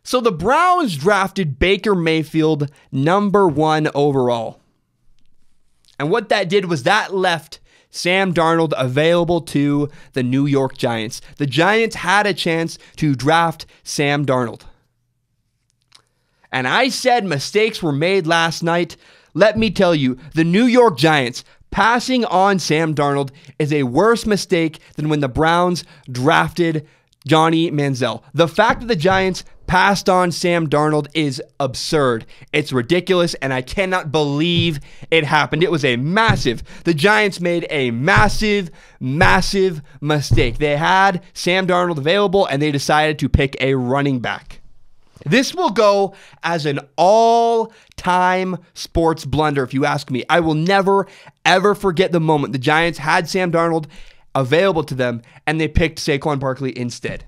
So the Browns drafted Baker Mayfield #1 overall. And what that did was that left Sam Darnold available to the New York Giants. The Giants had a chance to draft Sam Darnold. And I said mistakes were made last night. Let me tell you, the New York Giants passing on Sam Darnold is a worse mistake than when the Browns drafted Johnny Manziel. The fact that the Giants passed on Sam Darnold is absurd. It's ridiculous, and I cannot believe it happened. It was the Giants made a massive mistake. They had Sam Darnold available, and they decided to pick a running back. This will go as an all-time sports blunder, if you ask me. I will never, ever forget the moment the Giants had Sam Darnold available to them, and they picked Saquon Barkley instead.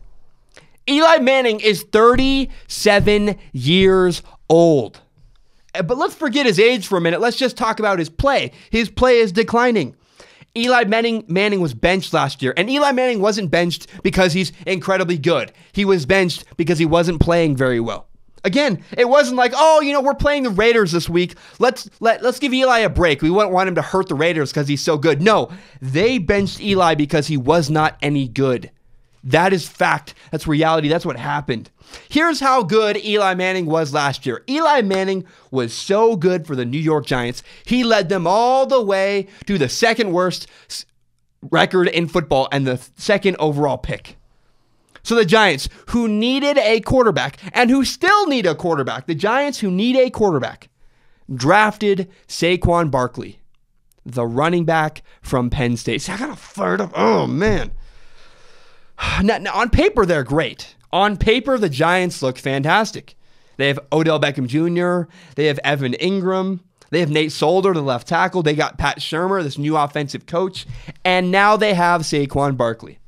Eli Manning is 37 years old. But let's forget his age for a minute. Let's just talk about his play. His play is declining. Eli Manning was benched last year, and Eli Manning wasn't benched because he's incredibly good. He was benched because he wasn't playing very well. Again, it wasn't like, we're playing the Raiders this week. Let's give Eli a break. We wouldn't want him to hurt the Raiders because he's so good. No, they benched Eli because he was not any good. That is fact. That's reality. That's what happened. Here's how good Eli Manning was last year. Eli Manning was so good for the New York Giants. He led them all the way to the second worst record in football and the second overall pick. So the Giants, who needed a quarterback and who still need a quarterback, the Giants who need a quarterback, drafted Saquon Barkley, the running back from Penn State. See, I got fired up. Oh, man. Now, on paper, they're great. On paper, the Giants look fantastic. They have Odell Beckham Jr., they have Evan Ingram, they have Nate Solder, the left tackle, they got Pat Shurmur, this new offensive coach, and now they have Saquon Barkley.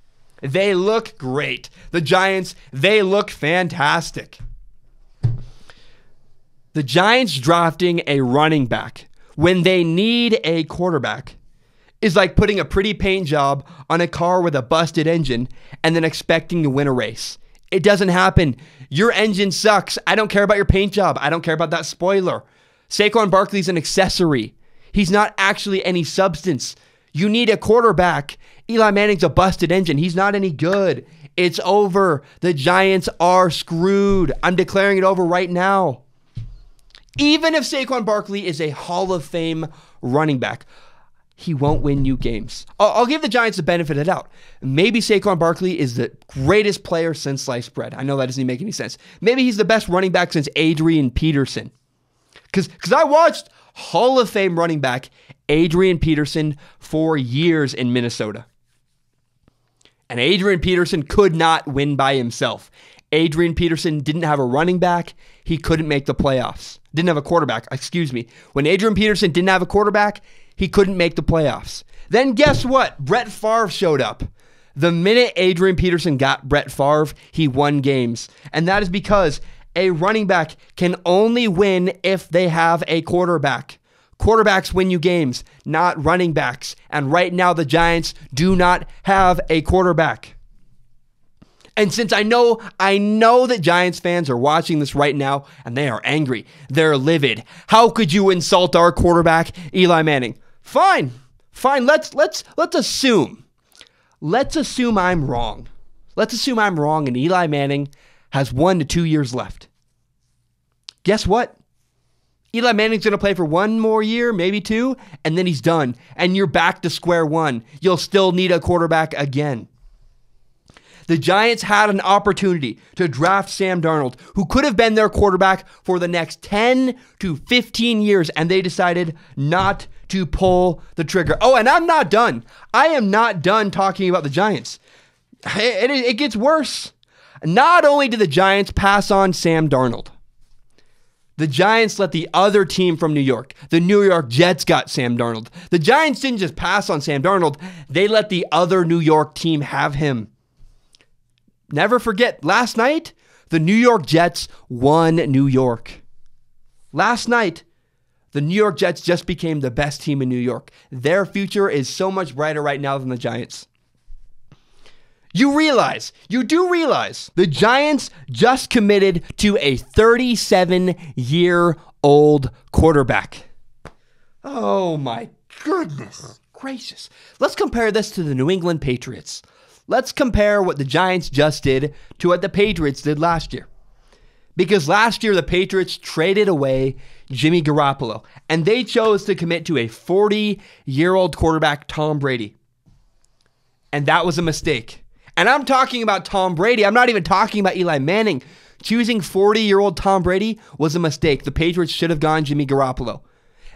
They look great. The Giants, they look fantastic. The Giants drafting a running back when they need a quarterback is like putting a pretty paint job on a car with a busted engine and then expecting to win a race. It doesn't happen. Your engine sucks. I don't care about your paint job. I don't care about that spoiler. Saquon Barkley's an accessory. He's not actually any substance. You need a quarterback. Eli Manning's a busted engine. He's not any good. It's over. The Giants are screwed. I'm declaring it over right now. Even if Saquon Barkley is a Hall of Fame running back, he won't win you games. I'll give the Giants the benefit of the doubt. Maybe Saquon Barkley is the greatest player since sliced bread. I know that doesn't even make any sense. Maybe he's the best running back since Adrian Peterson. Because I watched Hall of Fame running back Adrian Peterson for years in Minnesota. And Adrian Peterson could not win by himself. Adrian Peterson didn't have a running back. He couldn't make the playoffs. Didn't have a quarterback, excuse me. When Adrian Peterson didn't have a quarterback, he couldn't make the playoffs. Then guess what? Brett Favre showed up. The minute Adrian Peterson got Brett Favre, he won games. And that is because a running back can only win if they have a quarterback. Quarterbacks win you games, not running backs. And right now, the Giants do not have a quarterback. And since I know that Giants fans are watching this right now, and they are angry, they're livid. How could you insult our quarterback, Eli Manning? Fine. Let's assume. Let's assume I'm wrong. Let's assume I'm wrong, and Eli Manning has 1 to 2 years left. Guess what? Eli Manning's going to play for 1 more year, maybe 2, and then he's done. And you're back to square one. You'll still need a quarterback again. The Giants had an opportunity to draft Sam Darnold, who could have been their quarterback for the next 10 to 15 years, and they decided not to pull the trigger. Oh, and I'm not done. I am not done talking about the Giants. It gets worse. Not only did the Giants pass on Sam Darnold, the Giants let the other team from New York, the New York Jets, got Sam Darnold. The Giants didn't just pass on Sam Darnold. They let the other New York team have him. Never forget, last night, the New York Jets won New York. Last night, the New York Jets just became the best team in New York. Their future is so much brighter right now than the Giants. You do realize, the Giants just committed to a 37-year-old quarterback. Oh my goodness gracious. Let's compare this to the New England Patriots. Let's compare what the Giants just did to what the Patriots did last year. Because last year, the Patriots traded away Jimmy Garoppolo, and they chose to commit to a 40-year-old quarterback, Tom Brady. And that was a mistake. And I'm talking about Tom Brady. I'm not even talking about Eli Manning. Choosing 40-year-old Tom Brady was a mistake. The Patriots should have gone Jimmy Garoppolo.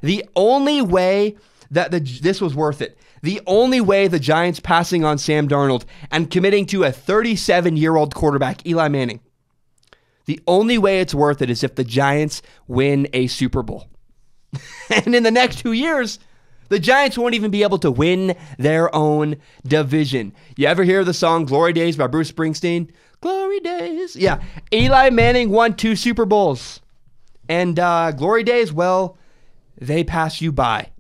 The only way that this was worth it, the only way the Giants passing on Sam Darnold and committing to a 37-year-old quarterback, Eli Manning, the only way it's worth it is if the Giants win a Super Bowl. And in the next 2 years, the Giants won't even be able to win their own division. You ever hear the song Glory Days by Bruce Springsteen? Glory Days. Yeah. Eli Manning won 2 Super Bowls. And Glory Days, well, they pass you by.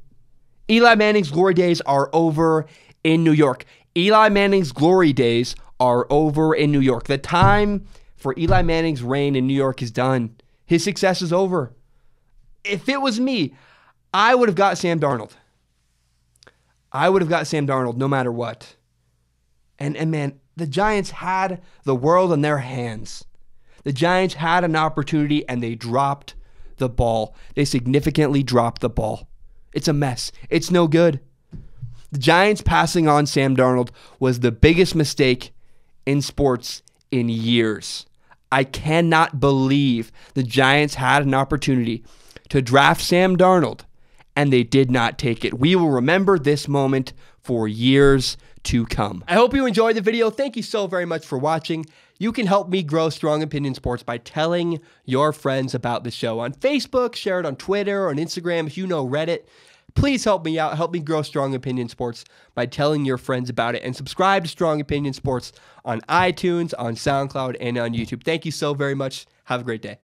Eli Manning's glory days are over in New York. Eli Manning's glory days are over in New York. The time for Eli Manning's reign in New York is done. His success is over. If it was me, I would have got Sam Darnold. I would have got Sam Darnold no matter what. And man, the Giants had the world in their hands. The Giants had an opportunity and they dropped the ball. They significantly dropped the ball. It's a mess. It's no good. The Giants passing on Sam Darnold was the biggest mistake in sports in years. I cannot believe the Giants had an opportunity to draft Sam Darnold and they did not take it. We will remember this moment for years to come. I hope you enjoyed the video. Thank you so very much for watching. You can help me grow Strong Opinion Sports by telling your friends about the show on Facebook, share it on Twitter, on Instagram, if you know Reddit. Please help me out. Help me grow Strong Opinion Sports by telling your friends about it. And subscribe to Strong Opinion Sports on iTunes, on SoundCloud, and on YouTube. Thank you so very much. Have a great day.